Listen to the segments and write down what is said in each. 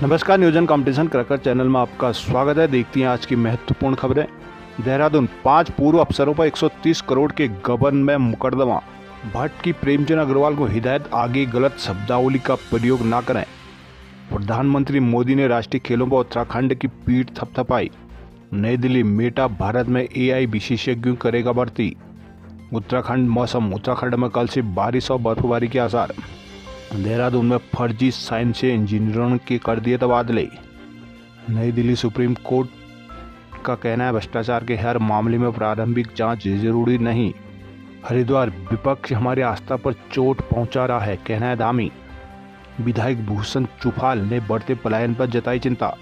नमस्कार, नियोजन competition cracker channel में आपका स्वागत है। देखती हैं आज की महत्वपूर्ण खबरें। देहरादून 5 पूर्व अफसरों पर 130 करोड़ के गबन में मुकदमा। भट्ट की प्रेमचंद अग्रवाल को हिदायत, आगे गलत शब्दावली का प्रयोग न करें। प्रधानमंत्री मोदी ने राष्ट्रीय खेलों पर उत्तराखंड की पीठ थपथपाई। नई दिल्ली, मेटा भारत में AI विशेषज्ञों करेगा भर्ती। उत्तराखंड मौसम, उत्तराखंड में कल से बारिश और बर्फबारी के आसार। देहरादून में फर्जी साइंस से इंजीनियरों के कर दिए तबादले। नई दिल्ली, सुप्रीम कोर्ट का कहना है भ्रष्टाचार के हर मामले में प्रारंभिक जांच जरूरी नहीं। हरिद्वार, विपक्ष हमारी आस्था पर चोट पहुंचा रहा है, कहना है धामी। विधायक भूषण चुफाल ने बढ़ते पलायन पर जताई चिंता।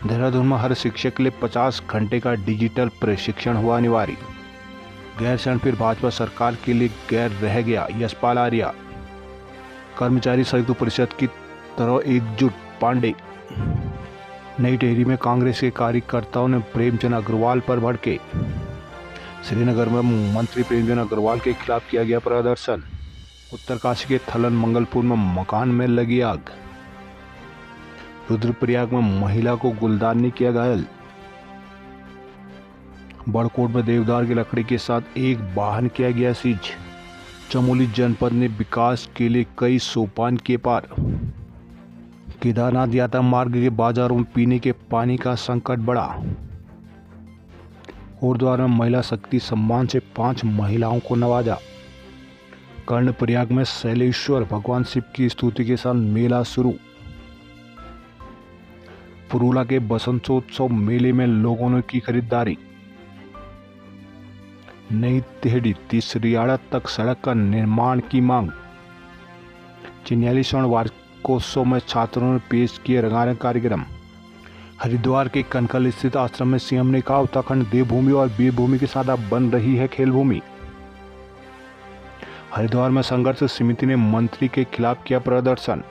देहरादून में हर शिक्षक के लिए 50 घंटे का डिजिटल प्रशिक्षण हुआ अनिवार्य। गैरसैंण फिर भाजपा सरकार के लिए गैर रह गया, यशपाल आर्या। कर्मचारी संयुक्त परिषद की तरह एकजुट, पांडे। नई टिहरी में कांग्रेस के कार्यकर्ताओं ने प्रेमचंद अग्रवाल पर भड़के। श्रीनगर में मंत्री प्रेमचंद अग्रवाल के खिलाफ किया गया प्रदर्शन। उत्तरकाशी के थलन मंगलपुर में मकान में लगी आग। रुद्रप्रयाग में महिला को गुलदार किया घायल। बड़कोट में देवदार की लकड़ी के साथ एक वाहन किया गया सीज। चमोली जनपद ने विकास के लिए कई सोपान किए पार। केदारनाथ यात्रा मार्ग के बाजारों में पीने के पानी का संकट बढ़ा। हरिद्वार में महिला शक्ति सम्मान से 5 महिलाओं को नवाजा। कर्णप्रयाग में शैलेश्वर भगवान शिव की स्तुति के साथ मेला शुरू। पुरूला के बसंतोत्सव मेले में लोगों ने की खरीदारी। नई तिहड़ी, तिसरियाड़ा तक सड़क का निर्माण की मांग। 44वां वार्षिकोत्सव में छात्रों ने पेश किए रंगारंग कार्यक्रम। हरिद्वार के कनकल स्थित आश्रम में सीएम ने कहा उत्तराखंड देवभूमि और वीरभूमि के साथ अब बन रही है खेल भूमि। हरिद्वार में संघर्ष समिति ने मंत्री के खिलाफ किया प्रदर्शन।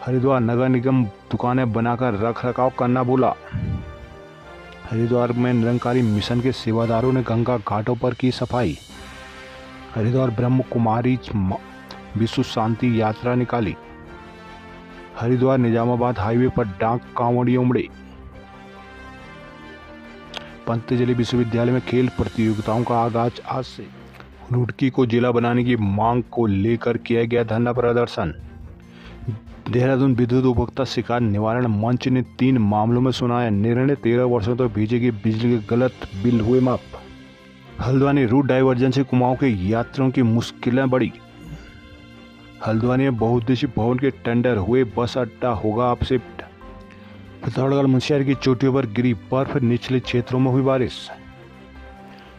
हरिद्वार नगर निगम दुकानें बनाकर रख रखाव करना भूला। हरिद्वार में निरंकारी मिशन के सेवादारों ने गंगा घाटों पर की सफाई। हरिद्वार ब्रह्म कुमारी विश्व शांति यात्रा निकाली। हरिद्वार निजामाबाद हाईवे पर डाक कांवड़ी उमड़े। पतंजलि विश्वविद्यालय में खेल प्रतियोगिताओं का आगाज आज से। रुड़की को जिला बनाने की मांग को लेकर किया गया धरना प्रदर्शन। देहरादून विद्युत उपभोक्ता शिकायत निवारण मंच ने 3 मामलों में सुनाया निर्णय। 13 वर्षों तक भेजेगी बिजली के गलत बिल हुए माफ। हल्द्वानी रूट डाइवर्जन से कुमाऊं के यात्रियों की मुश्किलें बढ़ी। हल्द्वानी में बहुउद्देशीय भवन के टेंडर हुए, बस अड्डा होगा अब शिफ्ट। पिथौरागढ़ मुंशियारी की चोटियों पर गिरी बर्फ, निचले क्षेत्रों में हुई बारिश।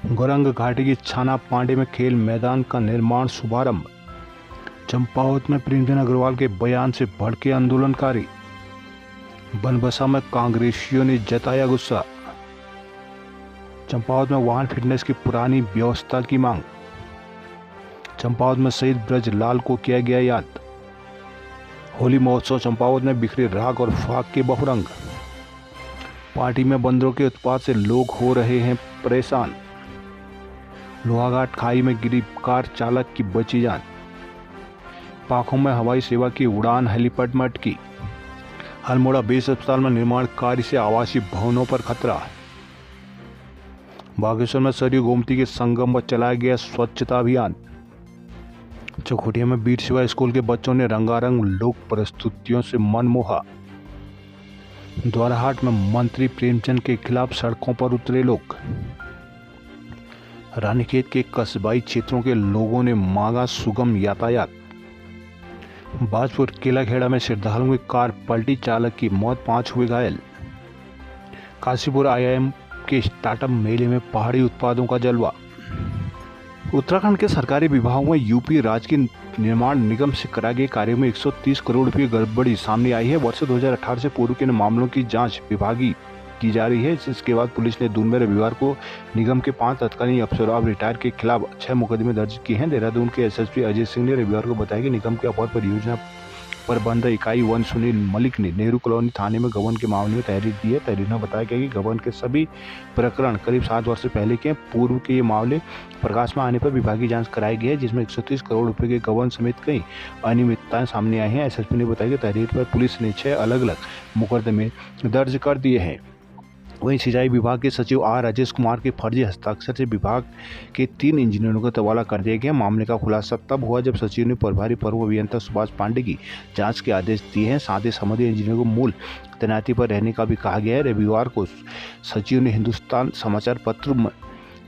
गौरंग घाटी की छाना पांडे में खेल मैदान का निर्माण शुभारंभ। चंपावत में प्रेमचंद अग्रवाल के बयान से भड़के आंदोलनकारी। बनबसा में कांग्रेसियों ने जताया गुस्सा। चंपावत में वाहन फिटनेस की पुरानी व्यवस्था की मांग। चंपावत में शहीद ब्रजलाल को किया गया याद। होली महोत्सव चंपावत में बिखरे राग और फाग के बहुरंग। पार्टी में बंदरों के उत्पात से लोग हो रहे हैं परेशान। लोहाघाट खाई में गिरी कार चालक की बची जान। पाखों में हवाई सेवा की उड़ान हेलीपैड में अटकी। अल्मोड़ा बेस अस्पताल में निर्माण कार्य से आवासीय भवनों पर खतरा। बागेश्वर में सरयू गोमती के संगम पर चलाया गया स्वच्छता अभियान। चकोटिया में बीर शिवा स्कूल के बच्चों ने रंगारंग लोक प्रस्तुतियों से मन मोहा। द्वाराहाट में मंत्री प्रेमचंद के खिलाफ सड़कों पर उतरे लोग। रानीखेत के कस्बाई क्षेत्रों के लोगों ने मांगा सुगम यातायात। बाजपुर केलाखेड़ा में श्रद्धालुओं की कार पलटी, चालक की मौत, 5 हुए घायल। काशीपुर IIM के स्टार्टअप मेले में पहाड़ी उत्पादों का जलवा। उत्तराखंड के सरकारी विभागों में यूपी राज्य के निर्माण निगम से कराए गए कार्यों में 130 करोड़ रुपये गड़बड़ी सामने आई है। वर्ष 2018 से पूर्व के मामलों की जांच विभागीय की जा रही है। इसके बाद पुलिस ने दून में रविवार को निगम के 5 तत्कालीन अफसरों और रिटायर के खिलाफ 6 मुकदमे दर्ज किए हैं। देहरादून के SSP अजय सिंह ने रविवार को बताया कि निगम के अपर परियोजना प्रबंध इकाई 1 सुनील मलिक ने नेहरू कॉलोनी थाने में गबन के मामले में तहरीर दी है। तहरीर में बताया गया कि गबन के सभी प्रकरण करीब 7 वर्ष से पहले के पूर्व के ये मामले प्रकाश में आने पर विभागीय जांच कराई गई है, जिसमें 130 करोड़ रुपए के गबन समेत कई अनियमितताएं सामने आई हैं। एसएसपी ने बताया कि तहरीर पर पुलिस ने 6 अलग अलग मुकदमे दर्ज कर दिए हैं। वहीं सिंचाई विभाग के सचिव आर राजेश कुमार के फर्जी हस्ताक्षर से विभाग के 3 इंजीनियरों का तबादला कर दिया गया। मामले का खुलासा तब हुआ जब सचिव ने प्रभारी पर्व अभियंता सुभाष पांडे की जांच के आदेश दिए हैं। साथ ही संबंधित इंजीनियर को मूल तैनाती पर रहने का भी कहा गया है। रविवार को सचिव ने हिंदुस्तान समाचार पत्र में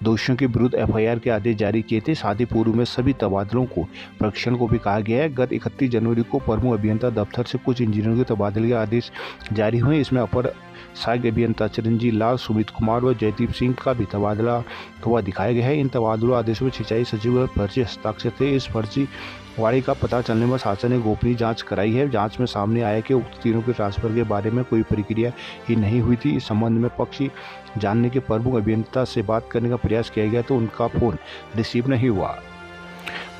दोषियों के विरुद्ध एफआईआर के आदेश जारी किए थे। साथ ही पूर्व में सभी तबादलों को प्रशिक्षण को भी कहा गया है। गत 31 जनवरी को प्रमुख अभियंता दफ्तर से कुछ इंजीनियरों के तबादले के आदेश जारी हुए। इसमें अपर सहायक अभियंता चिरंजीव लाल, सुमित कुमार व जयदीप सिंह का भी तबादला हुआ दिखाया गया है। इन तबादलों आदेशों में सिंचाई सचिव और फर्जी हस्ताक्षर थे। इस फर्जीवाड़े का पता चलने पर शासन ने गोपनीय जांच कराई है। जांच में सामने आया कि उक्त तीनों के ट्रांसफर के बारे में कोई प्रक्रिया ही नहीं हुई थी। इस संबंध में पक्षी जानने के प्रमुख अभियंता से बात करने का प्रयास किया गया तो उनका फोन रिसीव नहीं हुआ।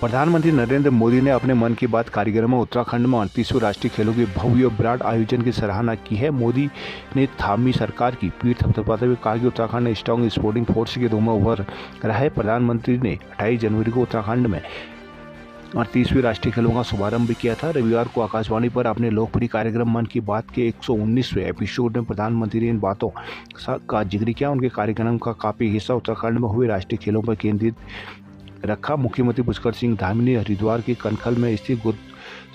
प्रधानमंत्री नरेंद्र मोदी ने अपने मन की बात कार्यक्रम में उत्तराखंड में 38वें राष्ट्रीय खेलों के भव्य और विराट आयोजन की सराहना की है। मोदी ने थामी सरकार की पीठ थपथपाते हुए कहा कि उत्तराखंड ने स्ट्रांग स्पोर्टिंग फोर्स के रूप में उभर रहा है। प्रधानमंत्री ने 28 जनवरी को उत्तराखंड में 38वें राष्ट्रीय खेलों का शुभारंभ किया था। रविवार को आकाशवाणी पर अपने लोकप्रिय कार्यक्रम मन की बात के 119वें एपिसोड में प्रधानमंत्री ने इन बातों का जिक्र किया। उनके कार्यक्रम का काफी हिस्सा उत्तराखंड में हुए राष्ट्रीय खेलों पर केंद्रित रखा। मुख्यमंत्री पुष्कर सिंह धामी ने हरिद्वार के कनखल में स्थित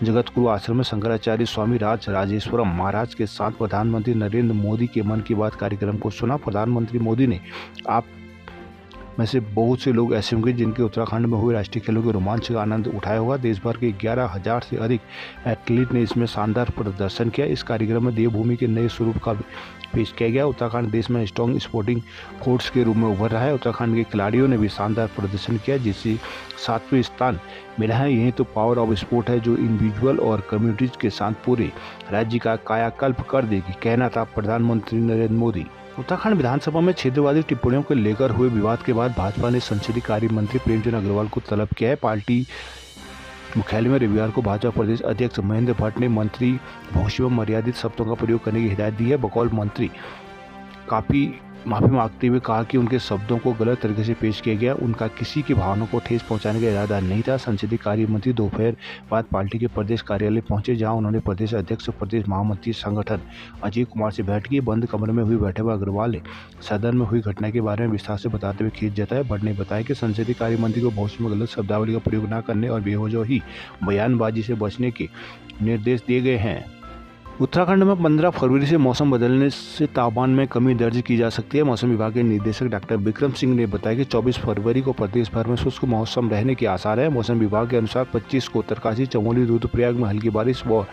जगतगुरु आश्रम में शंकराचार्य स्वामी राजेश्वरम महाराज के साथ प्रधानमंत्री नरेंद्र मोदी के मन की बात कार्यक्रम को सुना। प्रधानमंत्री मोदी ने आप में से बहुत से लोग ऐसे होंगे जिनके उत्तराखंड में हुए राष्ट्रीय खेलों के रोमांच का आनंद उठाया होगा। देश भर के 11,000 से अधिक एथलीट ने इसमें शानदार प्रदर्शन किया। इस कार्यक्रम में देवभूमि के नए स्वरूप का पेश किया गया। उत्तराखंड देश में स्ट्रॉन्ग स्पोर्टिंग फोर्स के रूप में उभर रहा है। उत्तराखंड के खिलाड़ियों ने भी शानदार प्रदर्शन किया, जिससे 7वें स्थान मिला है। यही तो पावर ऑफ स्पोर्ट है जो इंडिविजुअल और कम्युनिटीज के साथ पूरे राज्य का कायाकल्प कर देगी, कहना था प्रधानमंत्री नरेंद्र मोदी। उत्तराखंड विधानसभा में क्षेत्रवादी टिप्पणियों को लेकर हुए विवाद के बाद भाजपा ने संसदीय कार्य मंत्री प्रेमचंद अग्रवाल को तलब किया है। पार्टी मुख्यालय में रविवार को भाजपा प्रदेश अध्यक्ष महेंद्र भट्ट ने मंत्री भविष्य में मर्यादित शब्दों का प्रयोग करने की हिदायत दी है। बकौल मंत्री काफी माफी मांगते हुए कहा कि उनके शब्दों को गलत तरीके से पेश किया गया। उनका किसी की भावनाओं को ठेस पहुंचाने का इरादा नहीं था। संसदीय कार्य मंत्री दोपहर बाद पार्टी के प्रदेश कार्यालय पहुंचे, जहां उन्होंने प्रदेश अध्यक्ष और प्रदेश महामंत्री संगठन अजय कुमार से बैठक की। बंद कमरे में हुई बैठक में अग्रवाल ने सदन में हुई घटना के बारे में विस्तार से बताते हुए खेद जताया। भट्ट ने बताया कि संसदीय कार्य मंत्री को भविष्य में गलत शब्दावली का प्रयोग न करने और बेवजह ही बयानबाजी से बचने के निर्देश दिए गए हैं। उत्तराखंड में 15 फरवरी से मौसम बदलने से तापमान में कमी दर्ज की जा सकती है। मौसम विभाग के निदेशक डॉक्टर विक्रम सिंह ने बताया कि 24 फरवरी को प्रदेश भर में शुष्क मौसम रहने के आसार है। मौसम विभाग के अनुसार 25 को उत्तरकाशी, चमोली, रुद्रप्रयाग में हल्की बारिश व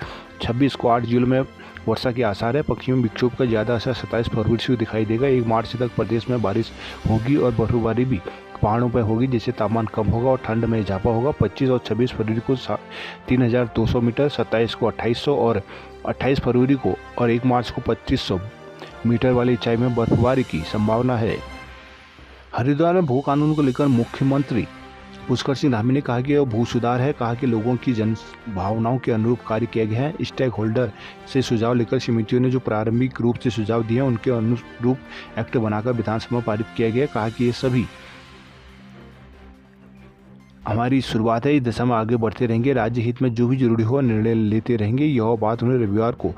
26 को 8 जिलों में वर्षा के आसार है। पश्चिमी विक्षोभ का ज़्यादा असर 27 फरवरी से दिखाई देगा। 1 मार्च तक प्रदेश में बारिश होगी और बर्फबारी भी पहाड़ों पर होगी, जिससे तापमान कम होगा और ठंड में इजाफा होगा। 25 और 26 फरवरी को 3200 मीटर, 27 को 2800 और 28 फरवरी को और 1 मार्च को 2500 मीटर वाली ऊंचाई में बर्फबारी की संभावना है। हरिद्वार में भू कानून को लेकर मुख्यमंत्री पुष्कर सिंह धामी ने कहा कि यह भू सुधार है। कहा कि लोगों की जन भावनाओं के अनुरूप कार्य किया गया है। स्टेक होल्डर से सुझाव लेकर समितियों ने जो प्रारंभिक रूप से सुझाव दिए उनके अनुरूप एक्ट बनाकर विधानसभा में पारित किया गया। कहा कि ये सभी हमारी शुरुआत है, इस दिशा में आगे बढ़ते रहेंगे। राज्य हित में जो भी जरूरी हो निर्णय लेते रहेंगे। यह बात उन्होंने रविवार को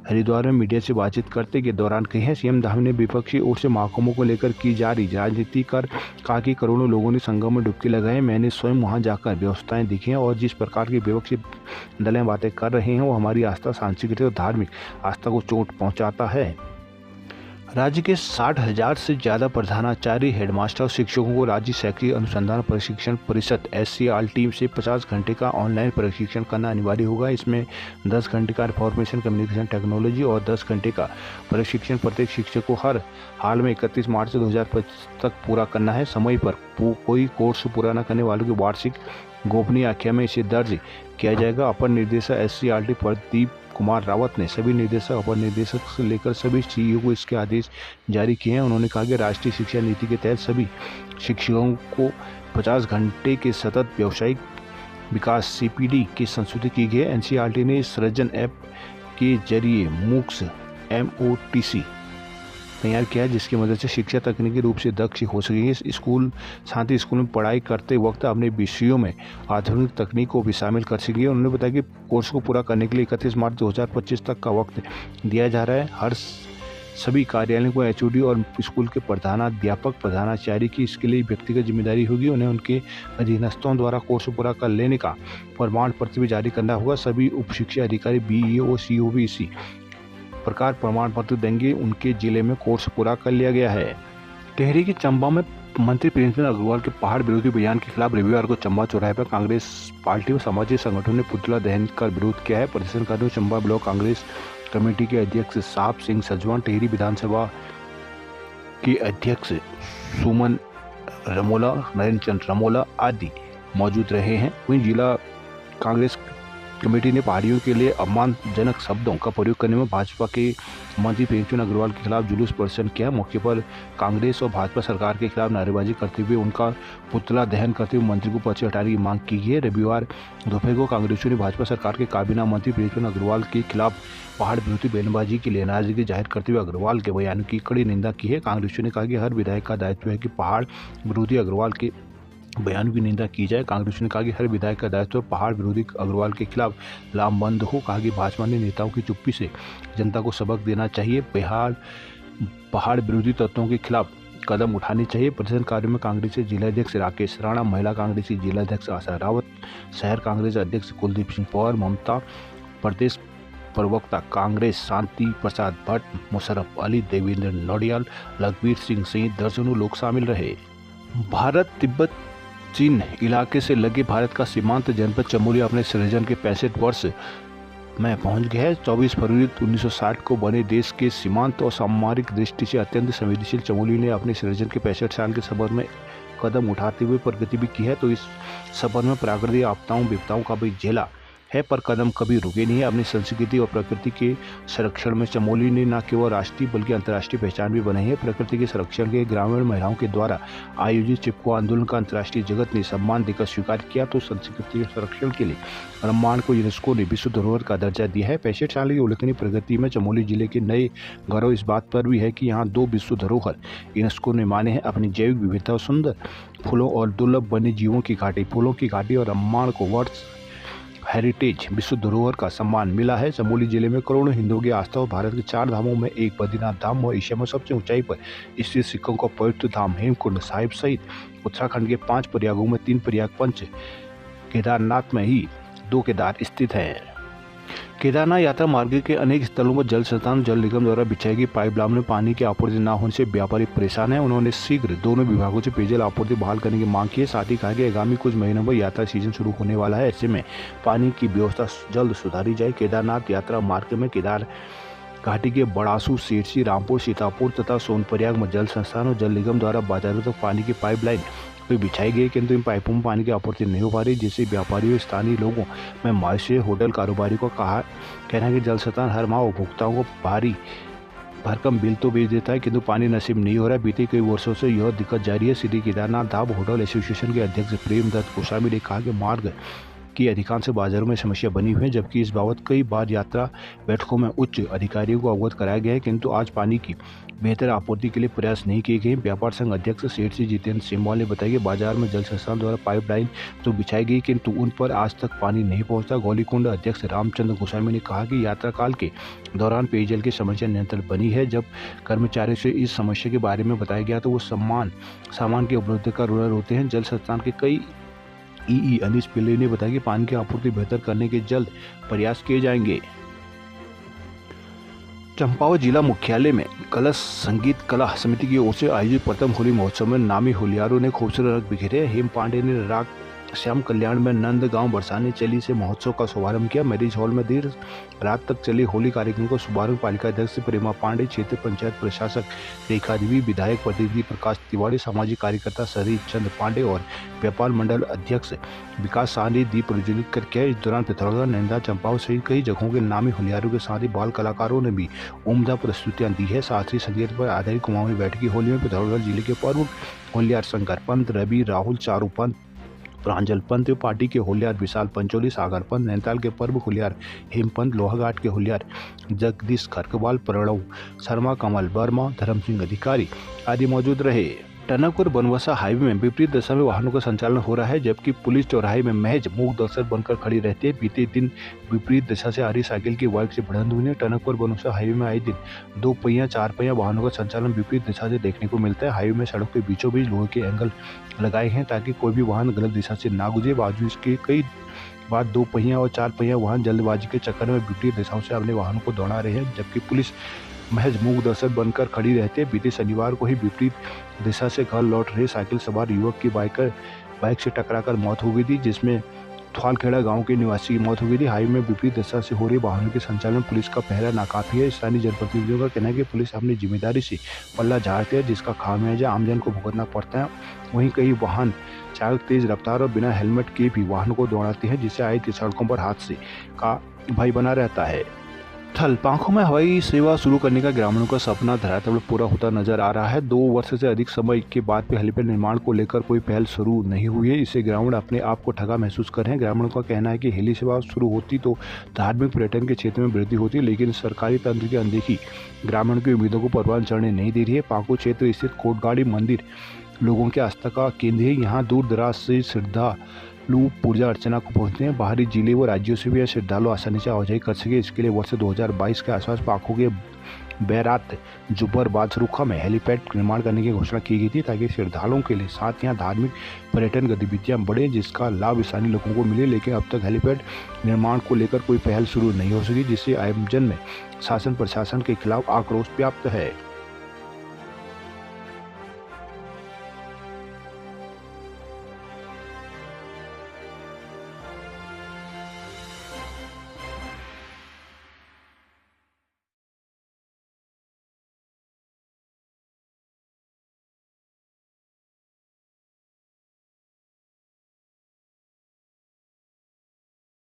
हरिद्वार में मीडिया से बातचीत करते के दौरान कही है। सीएम धामी ने विपक्षी ओर से महकमों को लेकर की जा रही राजनीति कर कहा कि करोड़ों लोगों ने संगम में डुबकी लगाई। मैंने स्वयं वहां जाकर व्यवस्थाएं देखी हैं और जिस प्रकार की विपक्षी दलें बातें कर रहे हैं वो हमारी आस्था, सांस्कृतिक और धार्मिक आस्था को चोट पहुंचाता है। राज्य के 60,000 से ज़्यादा प्रधानाचार्य, हेडमास्टर और शिक्षकों को राज्य शैक्षिक अनुसंधान प्रशिक्षण परिषद SCRT से 50 घंटे का ऑनलाइन प्रशिक्षण करना अनिवार्य होगा। इसमें 10 घंटे का इंफॉर्मेशन कम्युनिकेशन टेक्नोलॉजी और 10 घंटे का प्रशिक्षण प्रत्येक शिक्षक को हर हाल में 31 मार्च 2025 तक पूरा करना है। समय पर कोई कोर्स पूरा न करने वालों की वार्षिक गोपनीय आख्या में इसे दर्ज किया जाएगा। अपर निदेशक SCRT प्रदीप कुमार रावत ने सभी निदेशक, अपर निदेशक से लेकर सभी CEO को इसके आदेश जारी किए हैं। उन्होंने कहा कि राष्ट्रीय शिक्षा नीति के तहत सभी शिक्षकों को 50 घंटे के सतत व्यावसायिक विकास सीपीडी की संशोधित की गई है। एनसीईआरटी ने सृजन ऐप के जरिए मूक्स MOOC तैयार किया है, जिसकी मदद से शिक्षा तकनीकी रूप से दक्ष हो सकेंगे। साथ ही स्कूल में पढ़ाई करते वक्त अपने विषयों में आधुनिक तकनीक को भी शामिल कर सकेंगे। उन्होंने बताया कि कोर्स को पूरा करने के लिए 31 मार्च 2025 तक का वक्त दिया जा रहा है। सभी कार्यालयों को HOD और स्कूल के प्रधानाध्यापक प्रधानाचार्य की इसके लिए व्यक्तिगत जिम्मेदारी होगी। उन्हें उनके अधीनस्थों द्वारा कोर्स पूरा कर लेने का प्रमाण पत्र भी जारी करना होगा। सभी उप शिक्षा अधिकारी BEO और CO भी इसी प्रकार प्रमाण पत्र देंगे। उनके जिले में कोर्स पूरा कर लिया गया है। टिहरी के चंबा में मंत्री प्रेमचंद अग्रवाल के पहाड़ विरोधी अभियान के खिलाफ रविवार को चंबा चौराहे पर कांग्रेस पार्टी और सामाजिक संगठनों ने पुतला दहन कर विरोध किया है। प्रदर्शनकारियों चंबा ब्लॉक कांग्रेस कमेटी के अध्यक्ष साप सिंह सजवान, टिहरी विधानसभा के अध्यक्ष सुमन रमोला, नरेंद्र चंद्र रमोला आदि मौजूद रहे हैं। वहीं जिला कांग्रेस कमेटी ने पहाड़ियों के लिए अपमानजनक शब्दों का प्रयोग करने में भाजपा के मंत्री प्रेमचंद अग्रवाल के खिलाफ जुलूस प्रदर्शन किया। मौके पर कांग्रेस और भाजपा सरकार के खिलाफ नारेबाजी करते हुए उनका पुतला दहन करते हुए मंत्री को पद से हटाने की मांग की है। रविवार दोपहर को कांग्रेसियों ने भाजपा सरकार के काबीना मंत्री प्रेमचंद अग्रवाल के खिलाफ पहाड़ विरोधी बयानबाजी के लिए नाराजगी जाहिर करते हुए अग्रवाल के बयान की कड़ी निंदा की है। कांग्रेसियों ने कहा कि हर विधायक का दायित्व है कि पहाड़ विरोधी अग्रवाल के बयान की निंदा की जाए। कांग्रेस ने कहा कि हर विधायक का दायित्व पहाड़ विरोधी अग्रवाल के खिलाफ लामबंद हो। कहा कि भाजपा ने नेताओं की चुप्पी से जनता को सबक देना चाहिए। पहाड़ विरोधी तत्वों के खिलाफ कदम उठाने चाहिए। प्रदर्शनकारियों में कांग्रेसी जिलाध्यक्ष राकेश राणा, महिला कांग्रेसी जिलाध्यक्ष आशा रावत, शहर कांग्रेस अध्यक्ष कुलदीप सिंह पवार, ममता प्रदेश प्रवक्ता कांग्रेस शांति प्रसाद भट्ट, मुशर्रफ अली, देवेंद्र नौडियाल, लखबीर सिंह सहित दर्जनों लोग शामिल रहे। भारत तिब्बत चीन इलाके से लगे भारत का सीमांत जनपद चमोली अपने सृजन के 65 वर्ष में पहुंच गया है। 24 फरवरी 1960 को बने देश के सीमांत और सामरिक दृष्टि से अत्यंत संवेदनशील चमोली ने अपने सृजन के 65 साल के सफर में कदम उठाते हुए प्रगति भी की है। तो इस सफर में प्राकृतिक आपदाओं विपदाओं का भी झेला है, पर कदम कभी रुके नहीं है। अपनी संस्कृति और प्रकृति के संरक्षण में चमोली ने न केवल राष्ट्रीय बल्कि अंतर्राष्ट्रीय पहचान भी बनाई है। प्रकृति के संरक्षण के ग्रामीण महिलाओं के द्वारा आयोजित चिपको आंदोलन का अंतर्राष्ट्रीय जगत ने सम्मान देकर स्वीकार किया। तो संस्कृति के संरक्षण के लिए ब्रह्मांड को यूनेस्को ने विश्व धरोहर का दर्जा दिया है। 65 साल की उल्लेखनीय प्रगति में चमोली जिले के नए गौरव इस बात पर भी है कि यहाँ 2 विश्व धरोहर यूनेस्को ने माने हैं। अपनी जैविक विविधता, सुंदर फूलों और दुर्लभ वन्य जीवों की घाटी, फूलों की घाटी और ब्रह्मांड को वर्ल्ड हेरिटेज विश्व धरोहर का सम्मान मिला है। चमोली जिले में करोड़ों हिंदुओं की आस्था और भारत के 4 धामों में एक बद्रीनाथ धाम और एशिया में सबसे ऊंचाई पर स्थित सिखों का पवित्र धाम हेमकुंड साहिब सहित उत्तराखंड के 5 प्रयागों में 3 प्रयाग, पंच केदारनाथ में ही 2 केदार स्थित हैं। केदारनाथ यात्रा मार्ग के अनेक स्थलों पर जल संस्थान जल निगम द्वारा बिछाई गई पाइपलाइन में पानी की आपूर्ति न होने से व्यापारी परेशान हैं। उन्होंने शीघ्र दोनों विभागों से पेयजल आपूर्ति बहाल करने की मांग की है। साथ ही कहा कि आगामी कुछ महीनों में यात्रा सीजन शुरू होने वाला है, ऐसे में पानी की व्यवस्था जल्द सुधारी जाए। केदारनाथ यात्रा मार्ग में केदार घाटी के बड़ासू, सेठसी, रामपुर, सीतापुर तथा सोनप्रयाग में जल संस्थान और जल निगम द्वारा बाजारों तक पानी की पाइपलाइन बिछाई गई, किंतु इन पाइपों में पानी की आपूर्ति नहीं हो पा रही, जिससे व्यापारियों, स्थानीय लोगों में मायूसी। होटल कारोबारी को कहना है कि जल संस्थान हर माह उपभोक्ताओं को भारी भरकम बिल तो भेज देता है, किंतु पानी नसीब नहीं हो रहा है। बीते कई वर्षों से यह दिक्कत जारी है। श्री केदारनाथ धाम होटल एसोसिएशन के अध्यक्ष प्रेमदत्त गोस्वामी ने कहा कि मार्ग की अधिकांश बाजारों में समस्या बनी हुई है, जबकि इस बाबत कई बार यात्रा बैठकों में उच्च अधिकारियों को अवगत कराया गया है, किंतु आज पानी की बेहतर आपूर्ति के लिए प्रयास नहीं किए गए। व्यापार संघ अध्यक्ष सेठ जी जितेंद्र सिंहवाल ने बताया कि बाजार में जल संस्थान द्वारा पाइपलाइन तो बिछाई गई, किंतु उन पर आज तक पानी नहीं पहुंचा। गौलीकुंड अध्यक्ष रामचंद्र गोस्वामी ने कहा कि यात्रा काल के दौरान पेयजल की समस्या निरंतर बनी है। जब कर्मचारियों से इस समस्या के बारे में बताया गया तो वो सामान की उपलब्धता का रुआ रोते हैं। जल संस्थान के कई ईई अनिश पिल्ले ने बताया कि पानी की आपूर्ति बेहतर करने के जल्द प्रयास किए जाएंगे। चंपावत जिला मुख्यालय में कलश संगीत कला समिति की ओर से आयोजित प्रथम होली महोत्सव में नामी होलियारों ने खूबसूरत रंग बिखेरे। हेम पांडे ने राग श्याम कल्याण में नंद गांव बरसाने चली से महोत्सव का शुभारंभ किया। मैरिज हॉल में देर रात तक चली होली कार्यक्रम को शुभारंभ पालिका अध्यक्ष प्रेमा पांडे, क्षेत्र पंचायत प्रशासक रेखा देवी, विधायक प्रतिनिधि प्रकाश तिवारी, सामाजिक कार्यकर्ता शरीर चंद पांडे और व्यापार मंडल अध्यक्ष विकास शाह ने दीप प्रज्वलित कर किया। इस दौरान पिथौरागढ़, नैनीताल, चंपावत सहित कई जगहों के नामी होलियारों के साथ ही बाल कलाकारों ने भी उम्दा प्रस्तुतियां दी है। शास्त्रीय संगीत पर आधारित कुमाऊनी बैठकी होली में पिथौरागढ़ जिले के प्रमुख होलियार शंकर पंत, रवि, राहुल, चारू पंत, प्रांजल पंत पार्टी के होलियार विशाल पंचोली, सागर पंत नैनीताल के प्रमुख होलियार हेमपंत, लोहाघाट के होलियार जगदीश खरकवाल, प्रणव शर्मा, कमल वर्मा, धर्म सिंह अधिकारी आदि मौजूद रहे। टनकपुर बनवसा हाईवे में विपरीत दिशा में वाहनों का संचालन हो रहा है, जबकि पुलिस चौराहे में महज मूक दर्शक बनकर खड़ी रहती है। बीते दिन विपरीत दिशा से आ रही साइकिल की बाइक से भिड़ंत हुई है। टनकपुर बनवसा हाईवे में आए दिन 2 पहिया 4 पहिया वाहनों का संचालन विपरीत दिशा से देखने को मिलता है। हाईवे में सड़क के बीचों बीच लोहे के एंगल लगाए हैं ताकि कोई भी वाहन गलत दिशा से ना गुजरे। बावजूद इसके कई बार 2 पहिया और 4 पहिया वाहन जल्दबाजी के चक्कर में विपरीत दिशाओं से अपने वाहनों को दौड़ा रहे हैं, जबकि पुलिस महज मूक दर्शक बनकर खड़ी रहती है। बीते शनिवार को ही विपरीत दिशा से घर लौट रहे साइकिल सवार युवक की बाइक से टकराकर मौत हो गई थी, जिसमें थवालखेड़ा गांव के निवासी की मौत हो गई थी। हाईवे में विपरीत दिशा से हो रही वाहनों के संचालन में पुलिस का पहरा नाकाफी है। स्थानीय जनप्रतिनिधियों का कहना है कि पुलिस अपनी जिम्मेदारी से पल्ला झाड़ती है, जिसका खामियाजा आमजन को भुगतना पड़ता है। वहीं कई वाहन चालक तेज रफ्तार और बिना हेलमेट के भी वाहनों को दौड़ाते हैं, जिससे आए दिन सड़कों पर हादसे का भय बना रहता है। पांखों में हवाई सेवा शुरू करने का ग्रामीणों का सपना धरातल पर पूरा होता नजर आ रहा है। 2 वर्ष से अधिक समय के बाद भी हेलीपैड निर्माण को लेकर कोई पहल शुरू नहीं हुई है। इससे ग्रामीण अपने आप को ठगा महसूस कर रहे हैं। ग्रामीणों का कहना है कि हेली सेवा शुरू होती तो धार्मिक पर्यटन के क्षेत्र में वृद्धि होती, लेकिन सरकारी तंत्र की अनदेखी ग्रामीणों की उम्मीदों को परवान चढ़ने नहीं दे रही है। पांखों क्षेत्र स्थित कोटगाड़ी मंदिर लोगों के आस्था का केंद्र है। यहाँ दूर दराज से श्रद्धालु पूजा अर्चना को पहुंचते हैं। बाहरी जिले व राज्यों से भी यह श्रद्धालु आसानी से आवाजाही कर सके, इसके लिए वर्ष 2022 के आसपास पांखों के बैरात जुब्बर बादरुखा में हेलीपैड निर्माण करने की घोषणा की गई थी, ताकि श्रद्धालुओं के लिए साथ यहाँ धार्मिक पर्यटन गतिविधियां बढ़े, जिसका लाभ स्थानीय लोगों को मिले। लेकिन अब तक हेलीपैड निर्माण को लेकर कोई पहल शुरू नहीं हो सकी, जिससे आयोजन में शासन प्रशासन के खिलाफ आक्रोश व्याप्त है।